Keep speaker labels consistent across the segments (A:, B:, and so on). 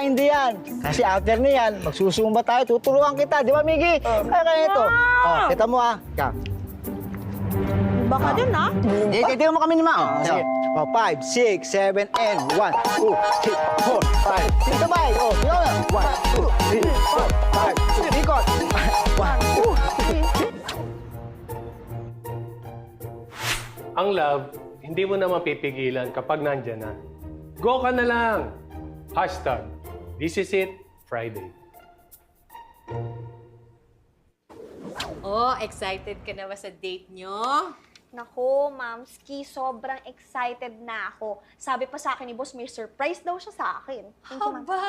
A: Hindi yan. Kasi after niyan, magsusumba tayo, tuturuan kita. Di ba, Miggy? Kaya ito. Oh, kita mo Ika.
B: Baka din, ha?
A: Tingnan mo kami ni Ma. Oh, sige. Oh, 5, 6, 7, and 1, 2, 3, 4, 5. Sige, sabay. Oh, tingnan mo. 1, 2, 3, 4, 5. Ikot. 1, 2.
C: Ang love, hindi mo na mapipigilan kapag nandyan na. Go ka na lang! Hashtag, this is it, Friday.
B: Oh, excited ka na ba sa date nyo?
D: Naku, Mamski, sobrang excited na ako. Sabi pa sa akin ni Boss, may surprise daw siya sa akin. Thank you, Ma'am.
B: Aba,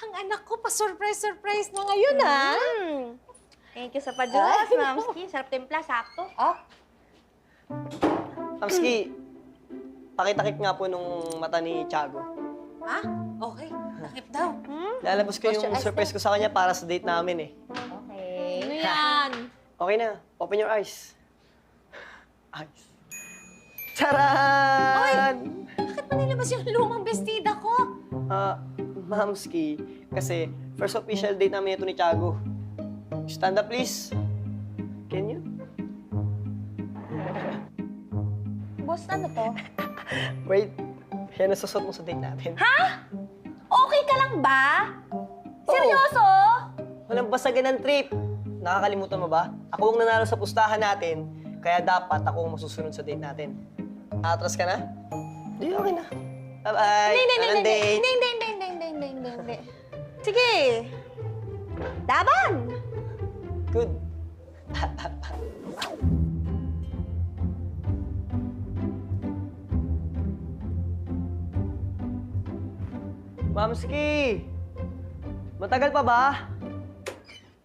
B: ang anak ko pa-surprise na ngayon, ha?
D: Thank you sa padulas, Mamski. Sarap timpla, sakto.
B: Oh,
E: Mamski, pakita-kip nga po nung mata ni Tiago.
B: ha? Okay, nakip daw.
E: Lalabas ko yung surprise ko sa kanya para sa date namin eh.
D: Okay.
B: Ano yan?
E: Okay na, open your eyes. Eyes. Charan!
B: Bakit mo nilabas yung lumang bestida ko?
E: Mamski, kasi first official date namin ito ni Tiago. Stand up, please. Can you?
D: Boss, ano to?
E: Wait, yan ang susot mo sa date natin.
D: Okay ka lang ba? Seryoso?
E: Walang basagan ng trip. Nakakalimutan mo ba? Ako ang nanalo sa pustahan natin, kaya dapat ako ang masusunod sa date natin. Atras ka na? Di, okay na. Bye-bye.
D: Hindi. Sige. Laban!
E: Good. Mamski! Matagal pa ba?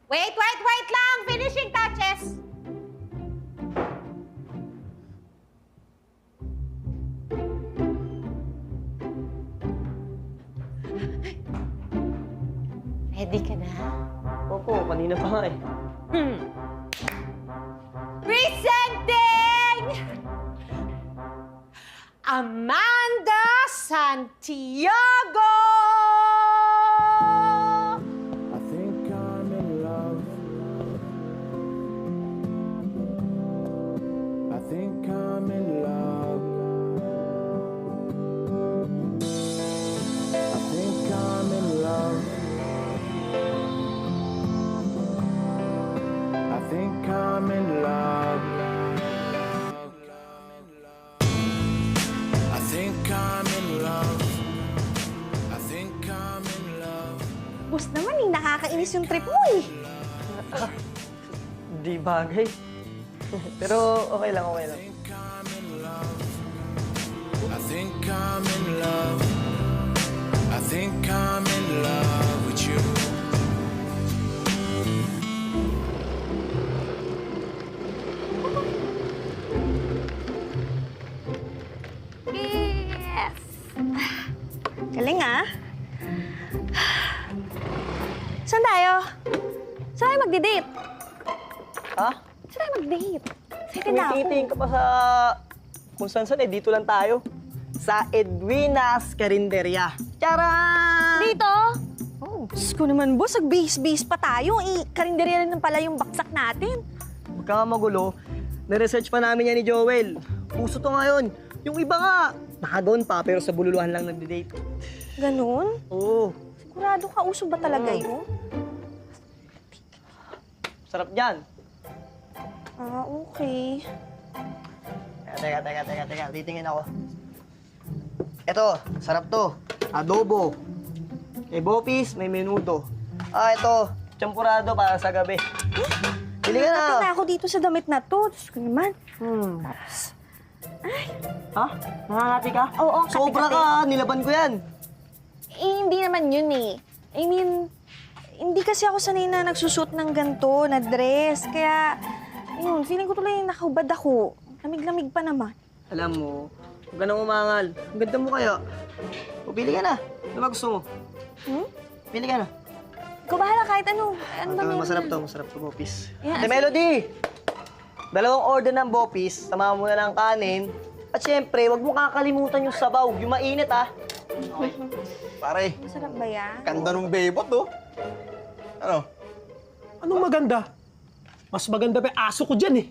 B: Wait lang! Finishing touches! Ready ka na?
E: Opo, kanina pa nga eh.
B: Presenting Amanda Santiago!
F: I think I'm in love. I think I'm in love. I think I'm in love. I think I'm in love. I think I'm in love. I think I'm in love.
D: Boss naman nakakainis yung trip mo eh.
E: Di bagay. Pero okay lang, okay lang.
F: I think I'm in love. I think I'm in love with you.
D: Yes! Galing ah. Saan tayo? Saan tayo magdi-date?
E: Ha?
D: Saan tayo mag-date? Excited na ako.
E: Tumitingin ka pa sa kung saan eh. Dito lang tayo. Sa Edwina's Carinderia. Charan!
D: Dito? Oh, Diyos ko naman, boss. Nag-base-base pa tayo. Karinderya rin pala yung baksak natin.
E: Huwag ka nga magulo. Na-research pa namin yan ni Joel. Uso to ngayon. Yung iba nga, nakagaon pa pero sa bululuhan lang nagde-date.
D: Ganun?
E: Oo.
D: Sigurado ka, uso ba talaga yun?
E: Sarap dyan.
D: Ah, okay.
E: Teka. Titingin ako. Ito, sarap to. Adobo. May bopis, may menudo. Ito, champurado para sa gabi. Bili ka na.
D: Nakakata na ako dito sa damit na to. Diyos ko naman.
E: Ha? Nangangati ka?
D: Oo,
E: Sobra
D: kati-kati.
E: ka, nilaban ko yan.
D: Eh, hindi naman yun eh. I mean, hindi kasi ako sanay na nagsusot ng ganito, na dress. Kaya, yun, feeling ko tuloy nakahubad ako. Lamig-lamig pa naman.
E: Alam mo, huwag ka nang umangal. Ang ganda mo kaya. O, pili ka na. Ano ba gusto mo? Pili ka na.
D: Ikaw bahala kahit ano. Ano ba meron?
E: Masarap to, bopis.
D: Yeah,
E: Ate Melody! Dalawang order ng bopis, tama mo na ng kanin. At syempre, huwag mo kakalimutan yung sabaw, yung mainit ah.
A: Pare,
D: Masarap ba yan?
A: ganda ng bebot, oh. Ano?
G: Anong maganda? Mas maganda pa yung aso ko dyan eh.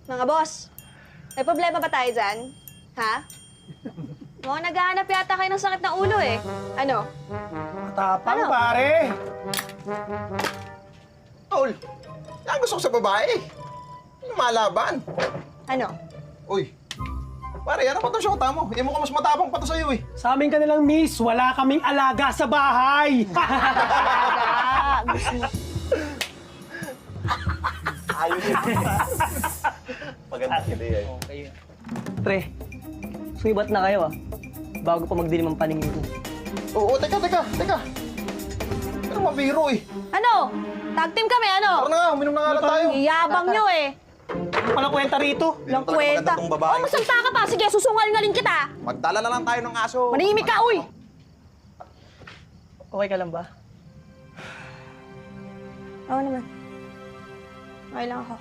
D: Mga boss, may problema ba tayo dyan? Ha? Mukhang naghahanap yata kayo ng sakit ng ulo eh. Ano?
G: Matapang,
D: Ano?
G: pare.
A: Tol, yan gusto ko sa babae. Lumalaban.
D: Ano?
A: Uy, pare, ano pa itong syota mo? Hindi mo ka mas matapang pa to sa'yo, eh.
G: Sa amin ka nilang miss, wala kaming alaga sa bahay.
D: Ah, gusto mo.
A: Maganda kita yan.
E: Pre, sumibat na kayo bago pa magdilim ang paningin ko.
A: Oo, teka. Pero mabiro, eh.
D: Ano? Tag team kami, ano?
A: Tara na nga, uminom na nga lang tayo.
D: Iyabang nyo eh.
G: Walang kwenta rito.
D: Lang
A: Talaga
D: kwenta.
A: maganda tong babae.
D: Oh, magsalta ka pa. Sige, susungal-ngalin kita.
A: Magdala na lang tayo ng aso.
D: Manahimik ka, uy!
E: Okay ka lang ba?
D: Oo naman. Okay lang ako.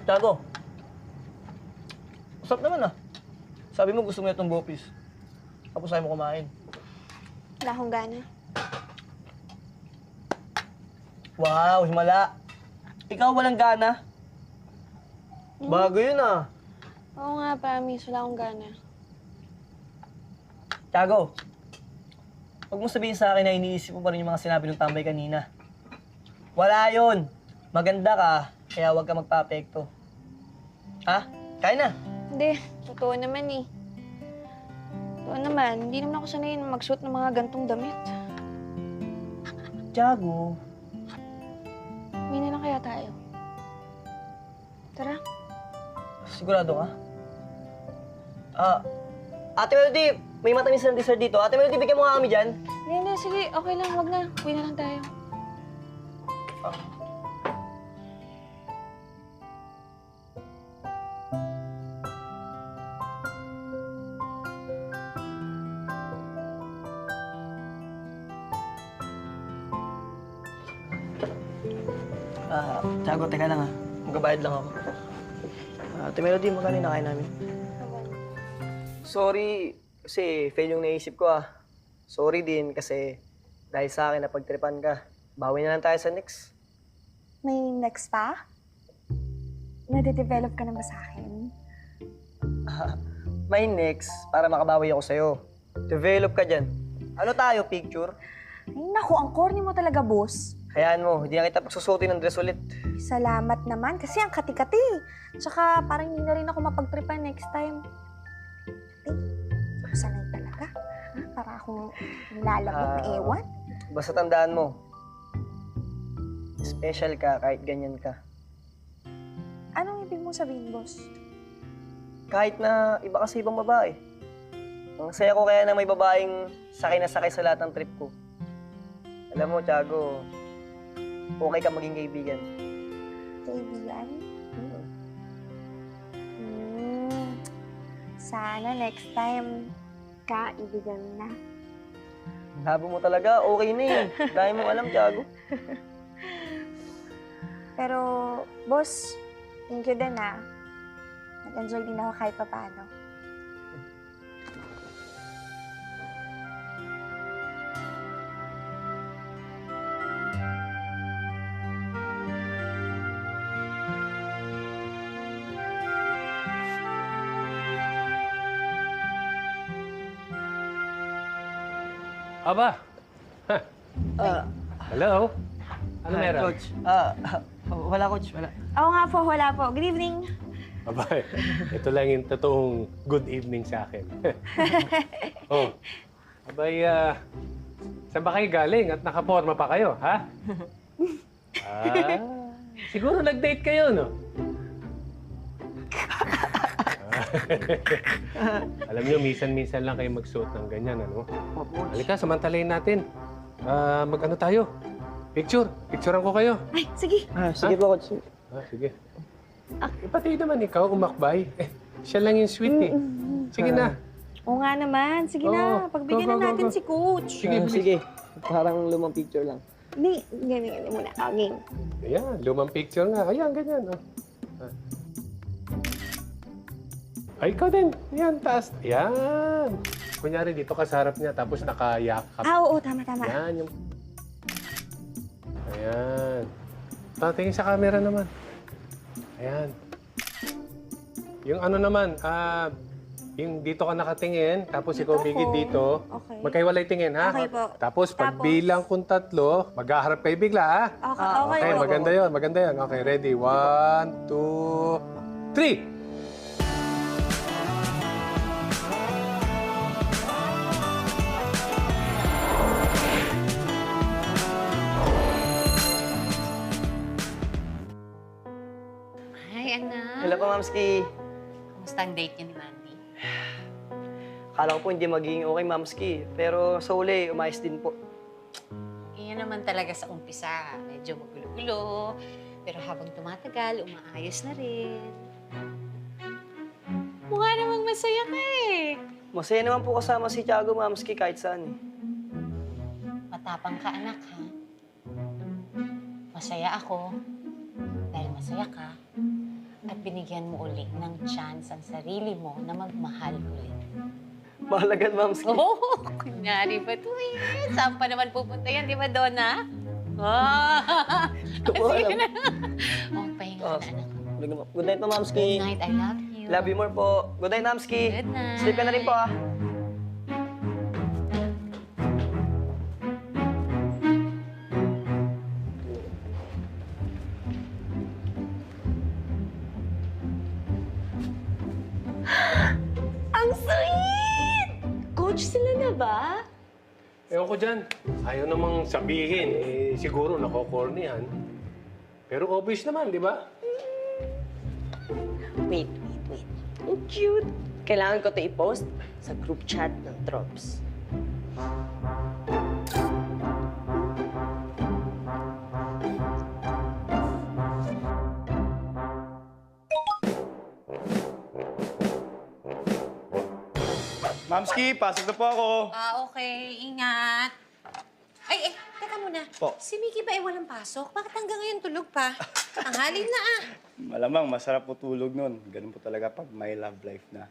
E: Tiago. Usap naman Sabi mo gusto mo itong bopis. Tapos ayaw mo kumain.
D: Wala akong gana.
E: Wow, himala. Ikaw walang gana. Bago yun
D: Oo nga, promise. Wala akong gana.
E: Tiago, huwag mo sabihin sa akin na iniisip mo pa rin yung mga sinabi ng tambay kanina. Wala yun. Maganda ka, kaya huwag ka magpa-apekto. Ha? Kaya na.
D: Hindi. Totoo naman eh. Totoo naman. Hindi naman ako sanay magsuot ng mga gantong damit.
E: Tiago,
D: Uwi na lang kaya tayo. Tara.
E: sigurado ka? Ate Melody, may matamis na dessert dito. Ate Melody, bigyan mo nga kami dyan.
D: Hindi. Sige. Okay lang. Wag na. Uwi na lang tayo.
E: Tiago, teka lang Magbabayad lang ako. Ate Melody, magkano yung nakain namin? Sorry, kasi fail yung naisip ko Sorry din kasi dahil sa akin napagtripan ka. Bawi na lang tayo sa next.
D: May next pa? Nade-develop ka na ba sa akin?
E: May next para makabawi ako sa'yo. Develop ka dyan. Ano tayo, picture?
D: Ay, naku. Ang corny mo talaga, boss.
E: Hayaan mo, hindi na kita pagsusutin ng dress ulit.
D: Salamat naman kasi ang kati-kati. Tsaka parang hindi na rin ako mapagtripan next time. Kati, sanay talaga. Ha? Para akong nilalabot na ewan.
E: Basta tandaan mo, special ka kahit ganyan ka.
D: Anong ibig mo sabihin, boss?
E: Kahit na iba kasi ibang babae. Ang saya ko kaya na may babaeng sakay na sakay sa lahat ng trip ko. Alam mo, Tiago, okay ka maging kaibigan.
D: Kaibigan? Sana next time, kaibigan na.
E: Labo mo talaga, okay na Dahil mo alam, Tiago.
D: Pero, boss, thank you din Nag-enjoy din ako kahit papaano.
C: Aba! Hello? Ano meron?
E: Coach. Wala, Coach. Wala.
D: Oo nga po, wala po. Good evening.
C: Aba, ito lang yung totoong good evening sa akin. Oh, abay, saan ba kayo galing at nakaporma pa kayo, ha? Siguro nag-date kayo, no? Alam niyo, minsan-minsan lang kayo magsuot ng ganyan, ano? Halika, samantalayin natin. Mag-ano tayo? Picture. Picturean ko kayo.
D: Ay, sige.
E: Sige po, Coach.
C: Sige. Pati naman ikaw umakbay. Siya lang yung sweet eh. Sige na.
D: Oo nga naman. Sige na.
C: Oo.
D: Pagbigyan
C: Go, go,
D: na natin
C: go.
D: si Coach.
C: Sige,
E: Sige. Parang lumang picture lang.
D: Hindi, ganyan muna. Oh, game.
C: Ayan, lumang picture nga. Ayan, ganyan. Oh. Ay, ikaw din. Ayan, taas. Ayan. Kunyari, dito ka sa harap niya, tapos nakayakap.
D: Oo, tama.
C: Ayan, yung... Ayan. Tingin sa camera naman. Ayan. Yung ano naman, yung dito ka nakatingin, tapos ikaw bigit dito.
D: Okay.
C: Magkahiwalay tingin, ha?
D: Okay po.
C: Tapos, pagbilang kung 3, maghaharap kayo bigla, ha?
D: Okay.
C: Okay, maganda yun, maganda yun. Okay, ready? 1, 2, 3!
B: Ay, anak.
E: Hello po, Mamski.
B: Kamusta ang date niyo ni Mandy?
E: Akala ko po hindi magiging okay, Mamski. Pero sa uli, umayos din po.
B: Ganyan naman talaga sa umpisa. Medyo magulo-gulo. Pero habang tumatagal, umaayos na rin. Mukha namang masaya ka eh.
E: Masaya naman po kasama si Tiago, Mamski, kahit saan eh.
B: Matapang ka, anak, ha? Masaya ako dahil masaya ka at binigyan mo uli ng chance ang sarili mo na magmahal ulit.
E: Mahalagan, Mamski.
B: Oh, kunyari ba ito eh? Saan pa naman pupunta yan, di ba, Donna? Oh,
E: Ito po,
B: sige
E: alam.
B: na. Oh, pahinga ka na, anak.
E: Good night po, Mamski.
B: Good night, I love you.
E: Love you more po. Good night, Mamski.
B: Good night.
E: Sleep ka na rin po, ah.
D: Ang sweet! Coach, sila na ba?
C: Ewan ko dyan. Ayaw namang sabihin. Siguro nako-corny yan. Pero obvious naman, di ba?
H: Wait. Ang cute. Kailangan ko to i-post sa group chat ng Drops.
A: Mamski, pasok na po ako.
B: Okay. Ingat. Ay, teka muna.
A: Po.
B: Si Mickey ba ay walang pasok? Bakit hanggang ngayon tulog pa? Ang halin na ah.
I: Malamang masarap po tulog nun. Ganun po talaga pag may love life na.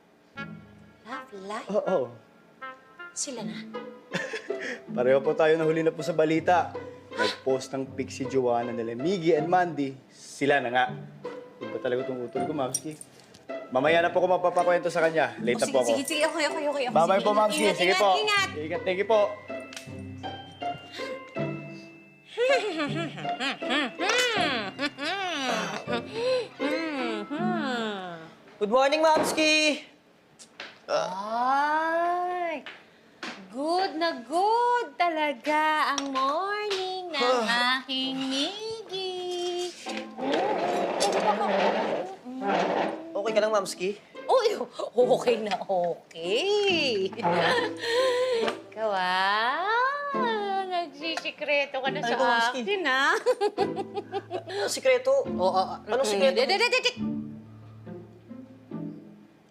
B: Love life?
I: Oo.
B: Sila na.
I: Pareho po tayo nahuli na po sa balita. Nag-post ng pic si Joanna nila Miggy and Mandy. Sila na nga. Iba talaga itong utol ko, Mamski. Mamaya na po ako mapapakwento sa kanya. Late na po ako.
B: Sige. Okay.
I: Bye-bye po, Mamski. Sige po.
B: Ingat.
I: Ingat, thank you po.
E: Good morning, Mamski.
B: Ay, good na good talaga ang morning ng aking Miggy.
E: Okay ka lang, Mamski?
B: Uy, okay na okay. Ikaw nagsisikreto ka na
E: Ay,
B: sa
E: Mamski.
B: akin, ha?
E: Ano sikreto?
B: Oo.
E: Anong sikreto?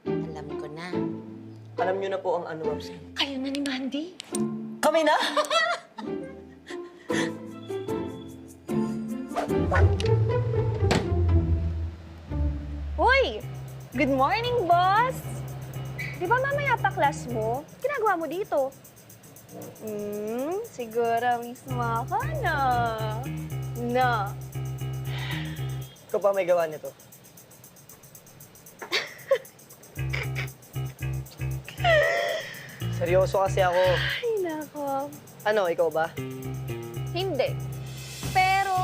B: Alam ko na.
E: Alam niyo na po ang ano, Mamski.
B: Kayo na ni Mandy.
E: Kami na?
D: Uy! Good morning, boss! Di ba mamaya pa class mo? Ginagawa mo dito? Siguro miss mo ako, no? No.
E: Ikaw pa may gawa nito. Seryoso kasi ako.
D: Ay, nako.
E: Ano, ikaw ba?
D: Hindi. Pero,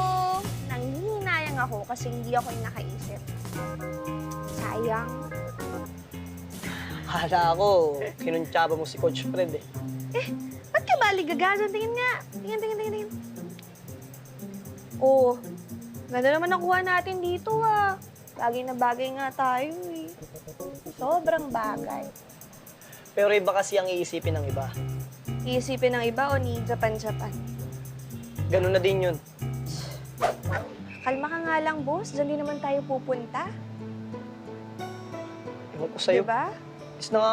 D: nanghihinayang ako kasi hindi ako yung nakaisip. Sayang.
E: Akala ko, kinuntsaba mo si Coach Fred eh.
D: Ba't ka ba ligagasan? Tingin nga. Tingin. Oh, ganda naman nakuha natin dito ah. Bagay na bagay nga tayo eh. Sobrang bagay.
E: Pero iba kasi ang iisipin ng iba.
D: Iisipin ng iba o ni Japan.
E: Ganun na din yun.
D: Kalma ka nga lang, boss. Diyan din naman tayo pupunta.
E: Ewan ko sa'yo.
D: Diba?
E: Is na nga